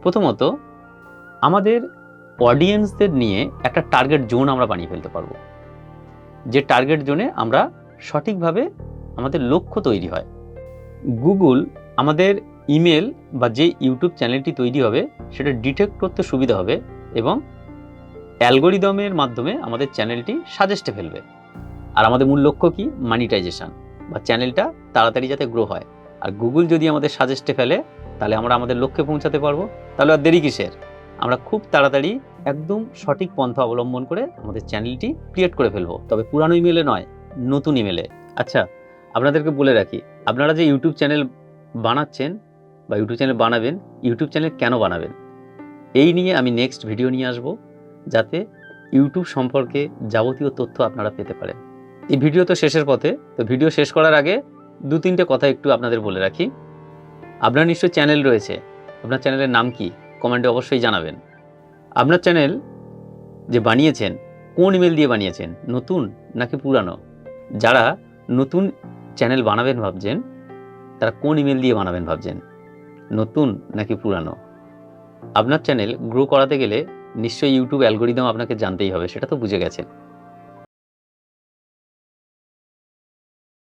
প্রথমত আমাদের অডিয়েন্সদের নিয়ে একটা টার্গেট জোন আমরা বানিয়ে ফেলতে পারবো, যে টার্গেট জোনে আমরা সঠিকভাবে আমাদের লক্ষ্য তৈরি হয়। গুগল আমাদের ইমেল বা যে ইউটিউব চ্যানেলটি তৈরি হবে সেটা ডিটেক্ট করতে সুবিধা হবে এবং অ্যালগোরিদমের মাধ্যমে আমাদের চ্যানেলটি সাজেস্টে ফেলবে। আর আমাদের মূল লক্ষ্য কি? মানিটাইজেশন, বা চ্যানেলটা তাড়াতাড়ি যাতে গ্রো হয়। আর গুগল যদি আমাদের সাজেস্টে ফেলে তাহলে আমরা আমাদের লক্ষ্যে পৌঁছাতে পারবো। তাহলে আর দেরি কিসের? আমরা খুব তাড়াতাড়ি একদম সঠিক পন্থা অবলম্বন করে আমাদের চ্যানেলটি ক্রিয়েট করে ফেলবো, তবে পুরানো ইমেলে নয়, নতুন ইমেলে। আচ্ছা, আপনাদেরকে বলে রাখি, আপনারা যে ইউটিউব চ্যানেল বানাচ্ছেন বা ইউটিউব চ্যানেল বানাবেন, ইউটিউব চ্যানেল কেন বানাবেন এই নিয়ে আমি নেক্সট ভিডিও নিয়ে আসবো, যাতে ইউটিউব সম্পর্কে যাবতীয় তথ্য আপনারা পেতে পারেন। এই ভিডিও তো শেষের পথে, তো ভিডিও শেষ করার আগে 2-3টে কথা একটু আপনাদের বলে রাখি। আপনার নিশ্চয়ই চ্যানেল রয়েছে, আপনার চ্যানেলের নাম কি কমেন্টে অবশ্যই জানাবেন। আপনার চ্যানেল যে বানিয়েছেন কোন ইমেল দিয়ে বানিয়েছেন, নতুন নাকি পুরানো? যারা নতুন চ্যানেল বানাবেন ভাবছেন তারা কোন ইমেল দিয়ে বানাবেন ভাবছেন, নতুন নাকি পুরানো? আপনার চ্যানেল গ্রো করাতে গেলে নিশ্চয়ই ইউটিউব অ্যালগোরিদম আপনাকে জানতেই হবে, সেটা তো বুঝে গেছেন।